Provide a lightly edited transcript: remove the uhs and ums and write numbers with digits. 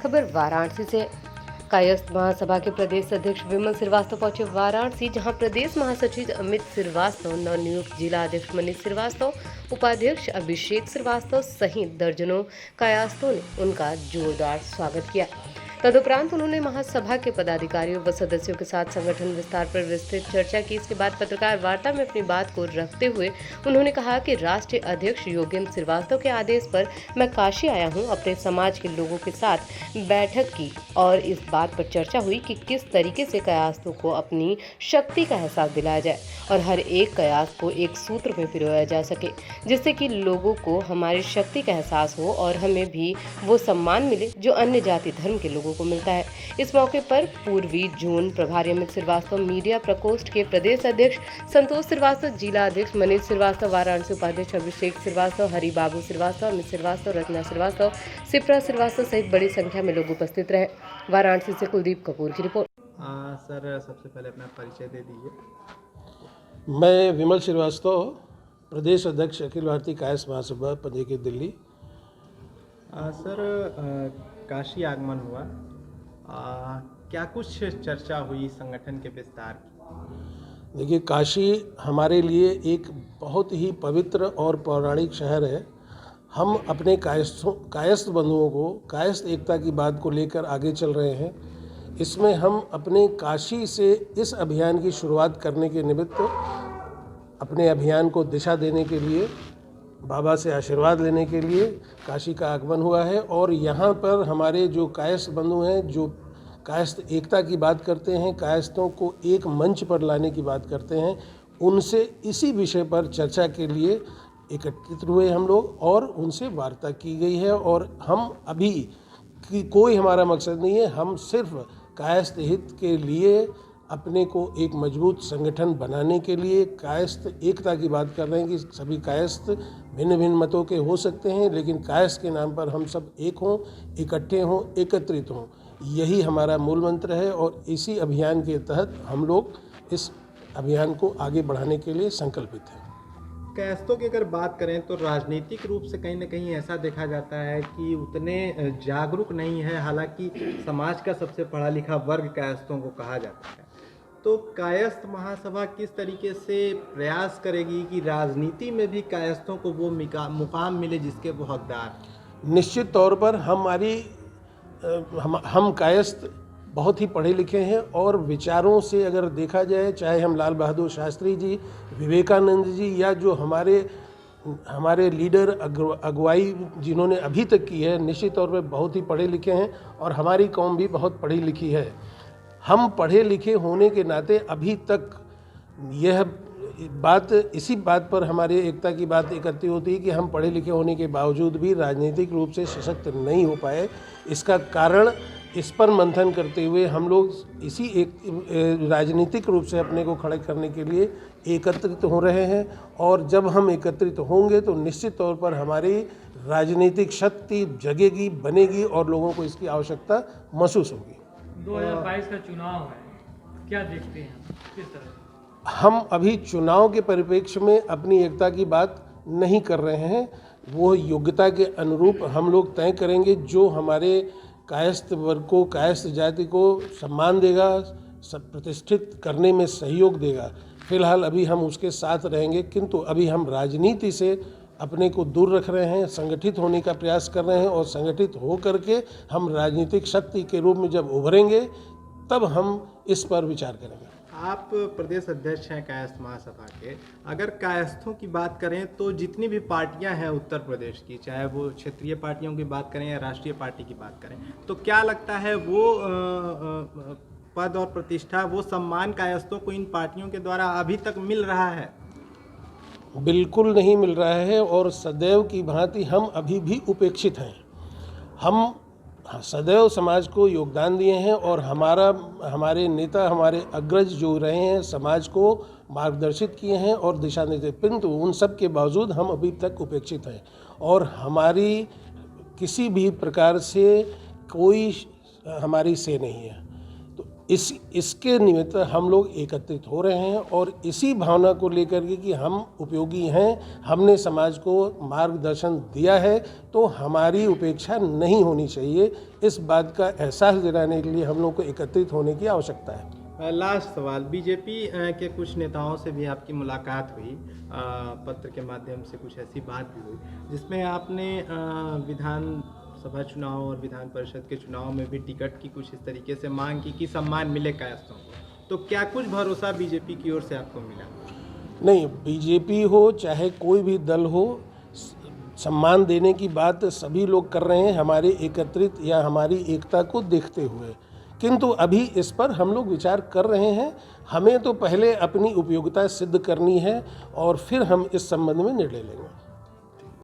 खबर वाराणसी से। कायस्थ महासभा के प्रदेश अध्यक्ष विमल श्रीवास्तव पहुंचे वाराणसी, जहां प्रदेश महासचिव अमित श्रीवास्तव, नवनियुक्त जिला अध्यक्ष मनीष श्रीवास्तव, उपाध्यक्ष अभिषेक श्रीवास्तव सहित दर्जनों कायस्थों ने उनका जोरदार स्वागत किया। तदुपरांत उन्होंने महासभा के पदाधिकारियों व सदस्यों के साथ संगठन विस्तार पर विस्तृत चर्चा की। इसके बाद पत्रकार वार्ता में अपनी बात को रखते हुए उन्होंने कहा कि राष्ट्रीय अध्यक्ष योगेंद्र श्रीवास्तव के आदेश पर मैं काशी आया हूं। अपने समाज के लोगों के साथ बैठक की और इस बात पर चर्चा हुई कि किस तरीके से कायस्थों को अपनी शक्ति का एहसास दिलाया जाए और हर एक कायस्थ को एक सूत्र में पिरोया जा सके, जिससे कि लोगों को हमारी शक्ति का एहसास हो और हमें भी वो सम्मान मिले जो अन्य जाति धर्म के लोगों को मिलता है। इस मौके पर पूर्वी जोन प्रभारी अमित श्रीवास्तव, मीडिया प्रकोष्ठ के प्रदेश अध्यक्ष संतोष श्रीवास्तव, जिला अध्यक्ष मनीष श्रीवास्तव, वाराणसी उपाध्यक्ष अभिषेक श्रीवास्तव, हरि बाबू श्रीवास्तव, अमित श्रीवास्तव, रचना श्रीवास्तव, सिप्रा श्रीवास्तव सहित बड़ी संख्या में लोग उपस्थित रहे। वाराणसी से कुलदीप कपूर की रिपोर्ट। सर, सबसे पहले अपना परिचय दे दीजिए। मैं विमल श्रीवास्तव, प्रदेश अध्यक्ष अखिल भारतीय कायस्थ महासभा पंजीकृत दिल्ली। सर, काशी आगमन हुआ, क्या कुछ चर्चा हुई संगठन के विस्तार की? देखिए, काशी हमारे लिए एक बहुत ही पवित्र और पौराणिक शहर है। हम अपने कायस्थ बंधुओं को कायस्थ एकता की बात को लेकर आगे चल रहे हैं। इसमें हम अपने काशी से इस अभियान की शुरुआत करने के निमित्त अपने अभियान को दिशा देने के लिए, बाबा से आशीर्वाद लेने के लिए काशी का आगमन हुआ है। और यहाँ पर हमारे जो कायस्थ बंधु हैं, जो कायस्थ एकता की बात करते हैं, कायस्थों को एक मंच पर लाने की बात करते हैं, उनसे इसी विषय पर चर्चा के लिए एकत्रित हुए हम लोग और उनसे वार्ता की गई है। और हम अभी की कोई हमारा मकसद नहीं है, हम सिर्फ कायस्थ हित के लिए अपने को एक मजबूत संगठन बनाने के लिए कायस्थ एकता की बात कर रहे हैं कि सभी कायस्थ भिन्न भिन्न मतों के हो सकते हैं, लेकिन कायस्थ के नाम पर हम सब एक हों, इकट्ठे हों, एकत्रित हों। यही हमारा मूल मंत्र है और इसी अभियान के तहत हम लोग इस अभियान को आगे बढ़ाने के लिए संकल्पित हैं। कायस्थों की अगर बात करें तो राजनीतिक रूप से कहीं ना कहीं ऐसा देखा जाता है कि उतने जागरूक नहीं है, हालांकि समाज का सबसे पढ़ा लिखा वर्ग कायस्थों को कहा जाता है। तो कायस्थ महासभा किस तरीके से प्रयास करेगी कि राजनीति में भी कायस्थों को वो मुकाम मिले जिसके वो हकदार? निश्चित तौर पर हम कायस्थ बहुत ही पढ़े लिखे हैं और विचारों से अगर देखा जाए, चाहे हम लाल बहादुर शास्त्री जी, विवेकानंद जी या जो हमारे लीडर अगुवाई जिन्होंने अभी तक की है, निश्चित तौर पर बहुत ही पढ़े लिखे हैं और हमारी कौम भी बहुत पढ़ी लिखी है। हम पढ़े लिखे होने के नाते अभी तक यह बात, इसी बात पर हमारे एकता की बात एकत्रित होती है कि हम पढ़े लिखे होने के बावजूद भी राजनीतिक रूप से सशक्त नहीं हो पाए। इसका कारण इस पर मंथन करते हुए हम लोग इसी एक राजनीतिक रूप से अपने को खड़े करने के लिए एकत्रित हो रहे हैं। और जब हम एकत्रित होंगे तो निश्चित तौर पर हमारी राजनीतिक शक्ति जगेगी, बनेगी और लोगों को इसकी आवश्यकता महसूस होगी। 2022 का चुनाव है, क्या देखते हैं, किस तरह? हम अभी चुनाव के परिप्रेक्ष्य में अपनी एकता की बात नहीं कर रहे हैं। वो योग्यता के अनुरूप हम लोग तय करेंगे जो हमारे कायस्थ वर्ग को, कायस्थ जाति को सम्मान देगा, सब प्रतिष्ठित करने में सहयोग देगा। फिलहाल अभी हम उसके साथ रहेंगे, किंतु अभी हम राजनीति से अपने को दूर रख रहे हैं, संगठित होने का प्रयास कर रहे हैं और संगठित हो करके हम राजनीतिक शक्ति के रूप में जब उभरेंगे तब हम इस पर विचार करेंगे। आप प्रदेश अध्यक्ष हैं कायस्थ महासभा के। अगर कायस्थों की बात करें तो जितनी भी पार्टियां हैं उत्तर प्रदेश की, चाहे वो क्षेत्रीय पार्टियों की बात करें या राष्ट्रीय पार्टी की बात करें, तो क्या लगता है वो पद और प्रतिष्ठा, वो सम्मान कायस्थों को इन पार्टियों के द्वारा अभी तक मिल रहा है? बिल्कुल नहीं मिल रहा है और सदैव की भांति हम अभी भी उपेक्षित हैं। हम सदैव समाज को योगदान दिए हैं और हमारे नेता, हमारे अग्रज जो रहे हैं, समाज को मार्गदर्शित किए हैं और दिशा निर्देश, परंतु उन सब के बावजूद हम अभी तक उपेक्षित हैं और हमारी किसी भी प्रकार से कोई हमारी से नहीं है। तो इसके निमित्त हम लोग एकत्रित हो रहे हैं और इसी भावना को लेकर के कि हम उपयोगी हैं, हमने समाज को मार्गदर्शन दिया है, तो हमारी उपेक्षा नहीं होनी चाहिए। इस बात का एहसास दिलाने के लिए हम लोग को एकत्रित होने की आवश्यकता है। लास्ट सवाल, बीजेपी के कुछ नेताओं से भी आपकी मुलाकात हुई, पत्र के माध्यम से कुछ ऐसी बात भी हुई जिसमें आपने विधानसभा चुनाव और विधान परिषद के चुनाव में भी टिकट की कुछ इस तरीके से मांग की कि सम्मान मिले कायस्थों को, तो क्या कुछ भरोसा बीजेपी की ओर से आपको मिला? नहीं, बीजेपी हो चाहे कोई भी दल हो, सम्मान देने की बात सभी लोग कर रहे हैं हमारे एकत्रित या हमारी एकता को देखते हुए, किंतु अभी इस पर हम लोग विचार कर रहे हैं। हमें तो पहले अपनी उपयोगिता सिद्ध करनी है और फिर हम इस संबंध में निर्णय लेंगे।